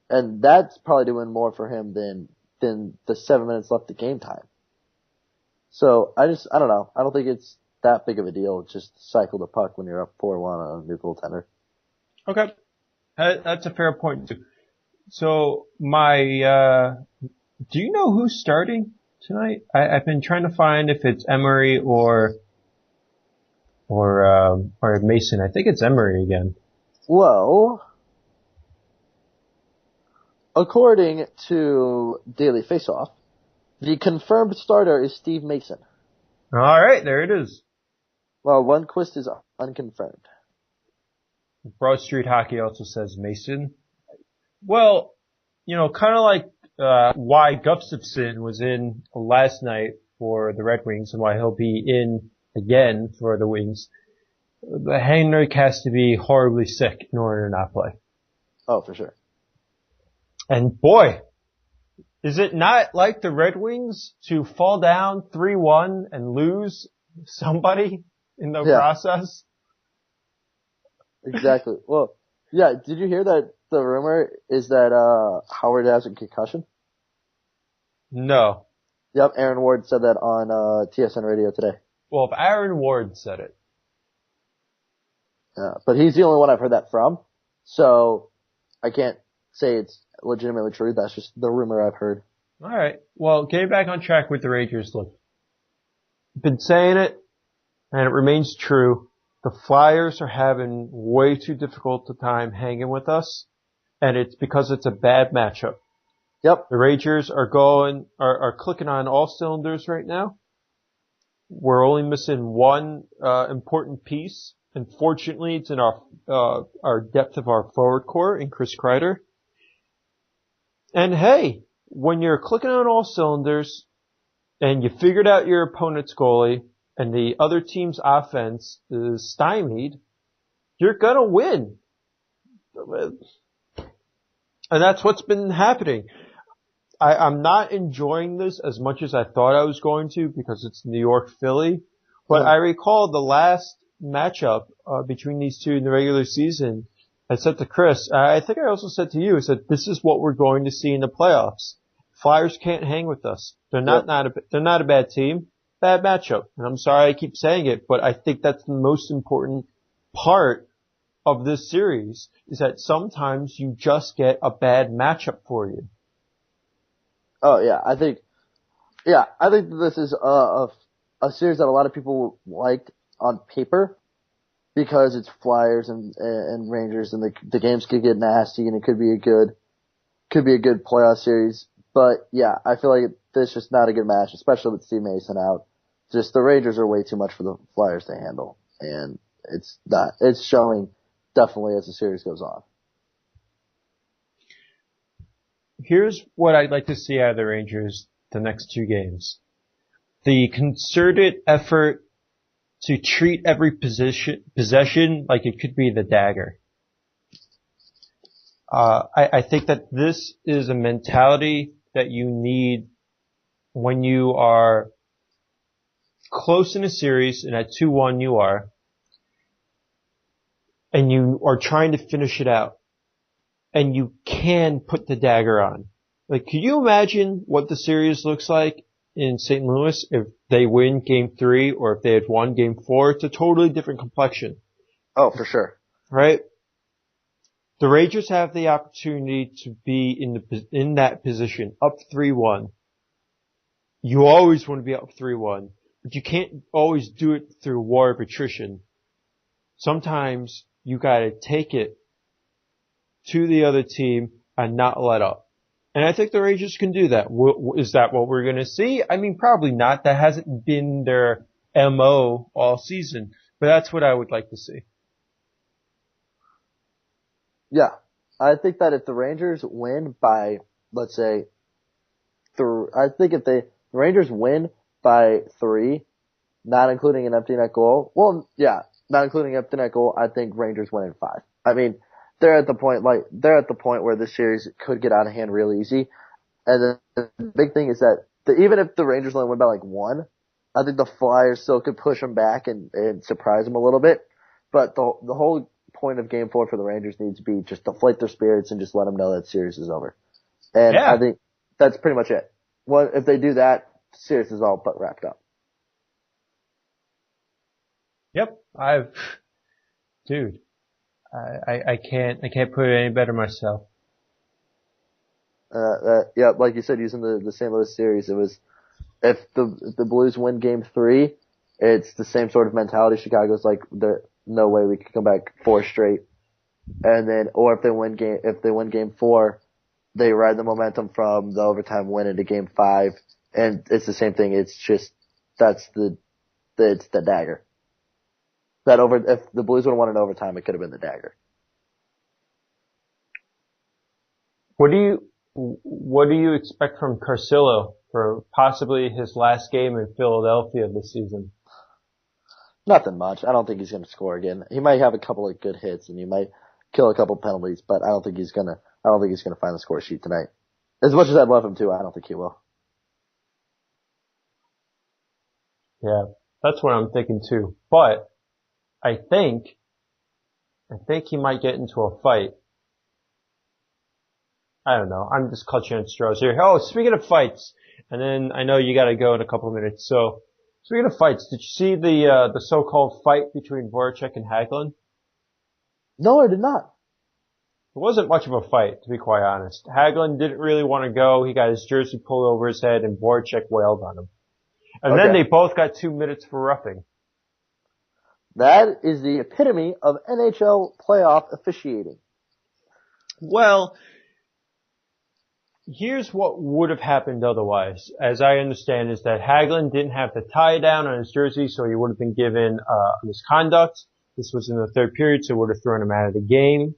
And that's probably doing more for him than the 7 minutes left of game time. So I don't know. I don't think it's that big of a deal. Just cycle the puck when you're up 4-1 on a new goaltender. Okay. That's a fair point too. So do you know who's starting tonight? I've been trying to find if it's Emery or Mason. I think it's Emery again. Well, according to Daily Faceoff, the confirmed starter is Steve Mason. All right, there it is. Well, Lundqvist is unconfirmed. Broad Street Hockey also says Mason. Well, kind of like why Gustafsson was in last night for the Red Wings and why he'll be in again for the Wings. The Henrik has to be horribly sick in order to not play. Oh, for sure. And boy, is it not like the Red Wings to fall down 3-1 and lose somebody in the process? Exactly. Well, yeah, did you hear that the rumor is that Howard has a concussion? No. Yep, Aaron Ward said that on TSN radio today. Well, if Aaron Ward said it. Yeah, but he's the only one I've heard that from, so I can't say it's legitimately true. That's just the rumor I've heard. All right. Well, getting back on track with the Rangers, look, I've been saying it, and it remains true. The Flyers are having way too difficult a time hanging with us, and it's because it's a bad matchup. Yep. The Rangers are clicking on all cylinders right now. We're only missing one important piece. Unfortunately, it's in our depth of our forward core in Chris Kreider. And hey, when you're clicking on all cylinders and you figured out your opponent's goalie and the other team's offense is stymied, you're gonna win. And that's what's been happening. I'm not enjoying this as much as I thought I was going to because it's New York Philly. But I recall the last matchup between these two in the regular season. I said to Chris, I think I also said to you, I said, this is what we're going to see in the playoffs. Flyers can't hang with us. They're not a bad team. Bad matchup. And I'm sorry I keep saying it, but I think that's the most important part of this series is that sometimes you just get a bad matchup for you. Oh yeah, I think that this is a series that a lot of people liked on paper because it's Flyers and Rangers and the games could get nasty and it could be a good playoff series. But yeah, I feel like this is just not a good match, especially with Steve Mason out. Just the Rangers are way too much for the Flyers to handle, and it's showing definitely as the series goes on. Here's what I'd like to see out of the Rangers the next two games. The concerted effort to treat every possession like it could be the dagger. I think that this is a mentality that you need when you are close in a series, and at 2-1 you are, and you are trying to finish it out. And you can put the dagger on. Like, can you imagine what the series looks like in St. Louis if they win Game 3 or if they had won Game 4? It's a totally different complexion. Oh, for sure. Right? The Rangers have the opportunity to be in that position, up 3-1. You always want to be up 3-1, but you can't always do it through war of attrition. sometimes you gotta take it to the other team and not let up. And I think the Rangers can do that. Is that what we're gonna see? I mean, probably not. That hasn't been their MO all season, but that's what I would like to see. Yeah. I think that if the Rangers win by, let's say, the Rangers win by 3, not including an empty net goal, not including an empty net goal, I think Rangers win in 5. I mean, they're at the point where this series could get out of hand real easy. And the big thing is that even if the Rangers only win by 1, I think the Flyers still could push them back and surprise them a little bit. But the whole point of Game 4 for the Rangers needs to be just deflate their spirits and just let them know that series is over. And I think that's pretty much it. Well, if they do that, the series is all but wrapped up. Yep. I can't put it any better myself. Like you said, using the St. Louis series, it was, if the Blues win Game 3, it's the same sort of mentality. Chicago's like, there's no way we could come back 4 straight. And then, or if they win Game 4, they ride the momentum from the overtime win into Game 5, and it's the same thing. It's just, it's the dagger. If the Blues would have won in overtime, it could have been the dagger. What do you expect from Carcillo for possibly his last game in Philadelphia this season? Nothing much. I don't think he's going to score again. He might have a couple of good hits and he might kill a couple penalties, but I don't think he's going to find the score sheet tonight. As much as I'd love him to, I don't think he will. Yeah, that's what I'm thinking too. But I think he might get into a fight. I don't know. I'm just clutching at straws here. Oh, speaking of fights, and then I know you got to go in a couple of minutes. So, speaking of fights, did you see the so-called fight between Voracek and Hagelin? No, I did not. It wasn't much of a fight, to be quite honest. Hagelin didn't really want to go. He got his jersey pulled over his head, and Voracek wailed on him. And then they both got 2 minutes for roughing. That is the epitome of NHL playoff officiating. Well, here's what would have happened otherwise. As I understand is that Hagelin didn't have the tie down on his jersey, so he would have been given misconduct. This was in the third period, so it would have thrown him out of the game.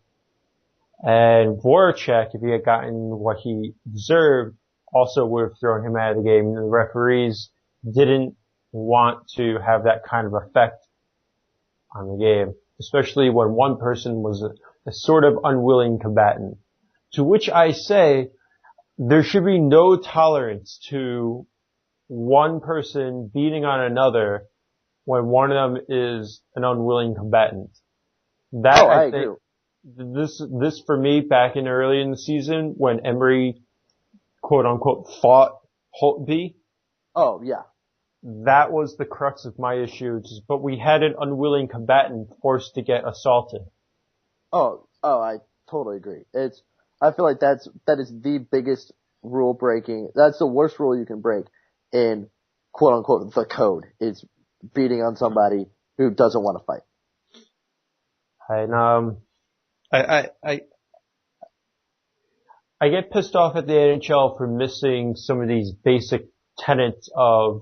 And Voracek, if he had gotten what he deserved, also would have thrown him out of the game. And the referees didn't want to have that kind of effect on the game, especially when one person was a sort of unwilling combatant. To which I say, there should be no tolerance to one person beating on another when one of them is an unwilling combatant. I think this for me, back in early in the season when Emery quote unquote fought Holtby. Oh yeah. That was the crux of my issue, but we had an unwilling combatant forced to get assaulted. Oh, I totally agree. I feel like that is the biggest rule breaking. That's the worst rule you can break in quote unquote the code, is beating on somebody who doesn't want to fight. And I get pissed off at the NHL for missing some of these basic tenets of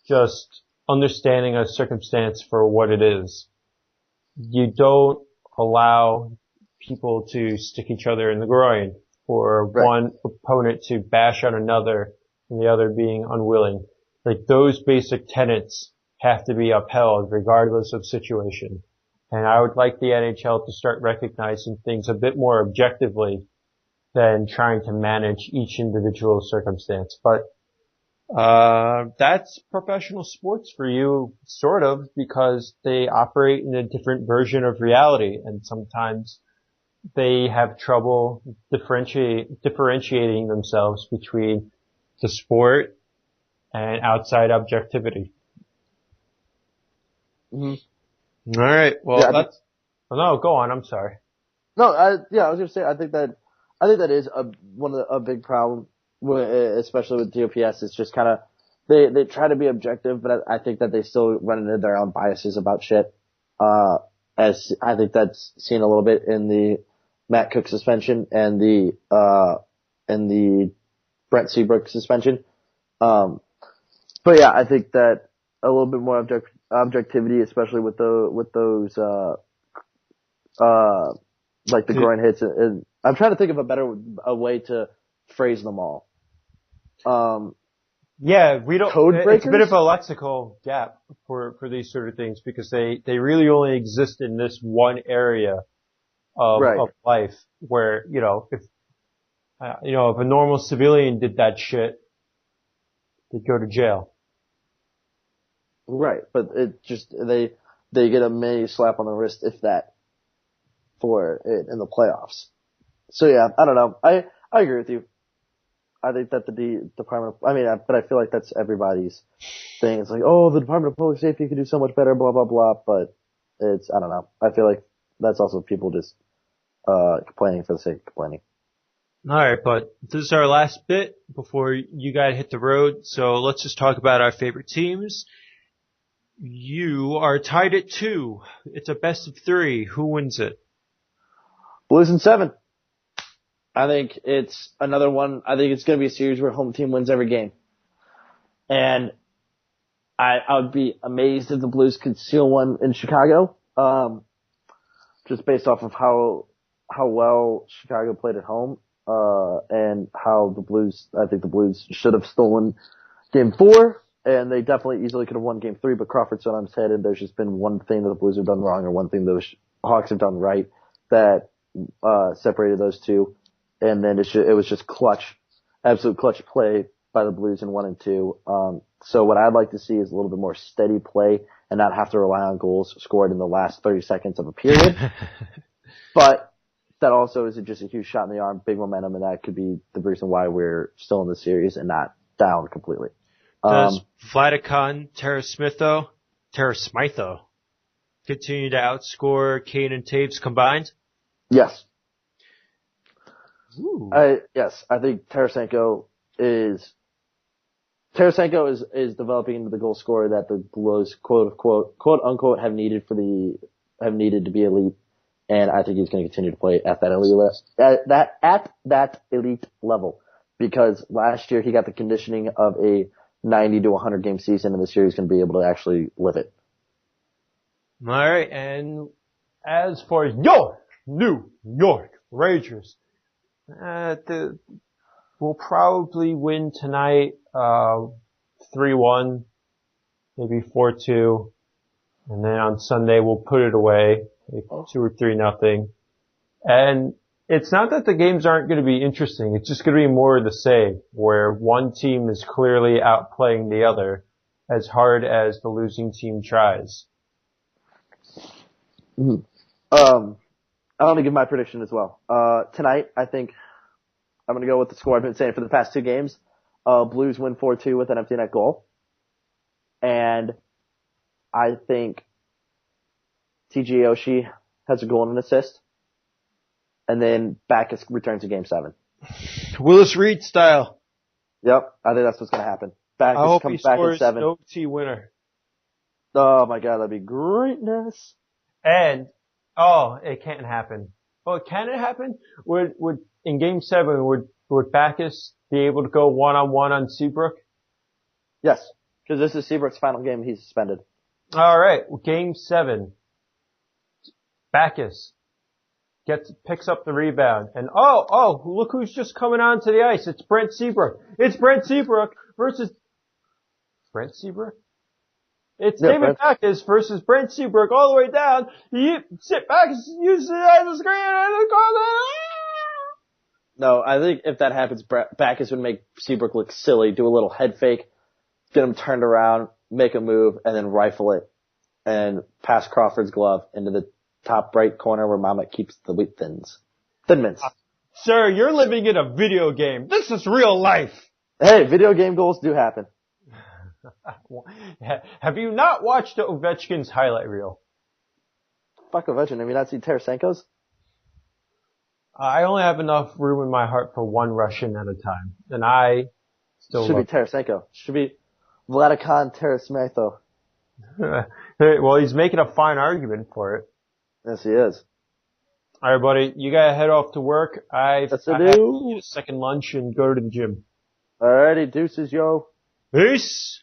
just understanding a circumstance for what it is. You don't allow people to stick each other in the groin, or one opponent to bash on another and the other being unwilling. Like, those basic tenets have to be upheld regardless of situation. And I would like the NHL to start recognizing things a bit more objectively than trying to manage each individual circumstance. But that's professional sports for you, sort of, because they operate in a different version of reality, and sometimes they have trouble differentiating themselves between the sport and outside objectivity. Mm-hmm. All right. Well, no, go on. I'm sorry. No, I was gonna say, I think that is a big problem, especially with DOPS. It's just kind of, they try to be objective, but I think that they still run into their own biases about shit. as I think that's seen a little bit in the Matt Cook suspension and the Brent Seabrook suspension. But yeah, I think that a little bit more objectivity, especially with those like the groin hits. And I'm trying to think of a way to phrase them all. Yeah, we don't. Code breakers? It's a bit of a lexical gap for these sort of things because they really only exist in this one area of life where, if a normal civilian did that shit, they'd go to jail. Right, but it just they get a mini slap on the wrist, if that, for it in the playoffs. So yeah, I don't know. I agree with you. I think that the Department of, but I feel like that's everybody's thing. It's like, oh, the Department of Public Safety could do so much better, blah, blah, blah, but I don't know. I feel like that's also people just, complaining for the sake of complaining. Alright, but this is our last bit before you guys hit the road, so let's just talk about our favorite teams. You are tied at 2. It's a best of 3. Who wins it? Blues in 7. I think it's another one. I think it's going to be a series where home team wins every game. And I would be amazed if the Blues could steal one in Chicago, just based off of how well Chicago played at home, and how I think the Blues should have stolen game 4, and they definitely easily could have won game 3, but Crawford's on his head, and there's just been one thing that the Blues have done wrong or one thing the Hawks have done right that separated those two. And then it was just absolute clutch play by the Blues in 1 and 2. So what I'd like to see is a little bit more steady play and not have to rely on goals scored in the last 30 seconds of a period. But that also is just a huge shot in the arm, big momentum, and that could be the reason why we're still in the series and not down completely. Does Vladikon Terasmitho continue to outscore Kane and Taves combined? Yes. Ooh. Yes, I think Tarasenko is developing into the goal scorer that the Blues quote unquote have needed to be elite, and I think he's going to continue to play at that elite level because last year he got the conditioning of a 90 to 100 game season, and this year he's going to be able to actually live it. All right, and as for your New York Rangers, we'll probably win tonight, 3-1, maybe 4-2, and then on Sunday we'll put it away, like 2 or 3-0. And it's not that the games aren't going to be interesting, it's just going to be more of the same, where one team is clearly outplaying the other as hard as the losing team tries. Mm-hmm. I want to give my prediction as well. Tonight, I think I'm going to go with the score I've been saying for the past 2 games. Blues win 4-2 with an empty net goal. And I think TJ Oshie has a goal and an assist. And then Backus returns to game 7. Willis Reed style. Yep, I think that's what's going to happen. Backus comes back in 7. OT winner. Oh my god, that'd be greatness. And it can't happen. Oh, can it happen? Would in game 7 would Backus be able to go 1-on-1 on Seabrook? Yes, because this is Seabrook's final game. He's suspended. All right, game 7. Backus picks up the rebound, and look who's just coming onto the ice. It's Brent Seabrook. It's Brent Seabrook versus Brent Seabrook. It's David Backus versus Brent Seabrook all the way down. You sit back and use the screen and No, I think if that happens, Backus would make Seabrook look silly, do a little head fake, get him turned around, make a move, and then rifle it, and pass Crawford's glove into the top right corner where Mama keeps the wheat Thin Mints. Sir, you're living in a video game. This is real life. Hey, video game goals do happen. Have you not watched Ovechkin's highlight reel? Fuck Ovechkin. Have you not seen Tarasenko's? I only have enough room in my heart for one Russian at a time, and I still should be Tarasenko. Should be Vladikon Terasmitho. Well, he's making a fine argument for it. Yes, he is. All right, buddy. You gotta head off to work. I Yes, I have to do. get a second lunch and go to the gym. Alrighty, deuces, yo. Peace.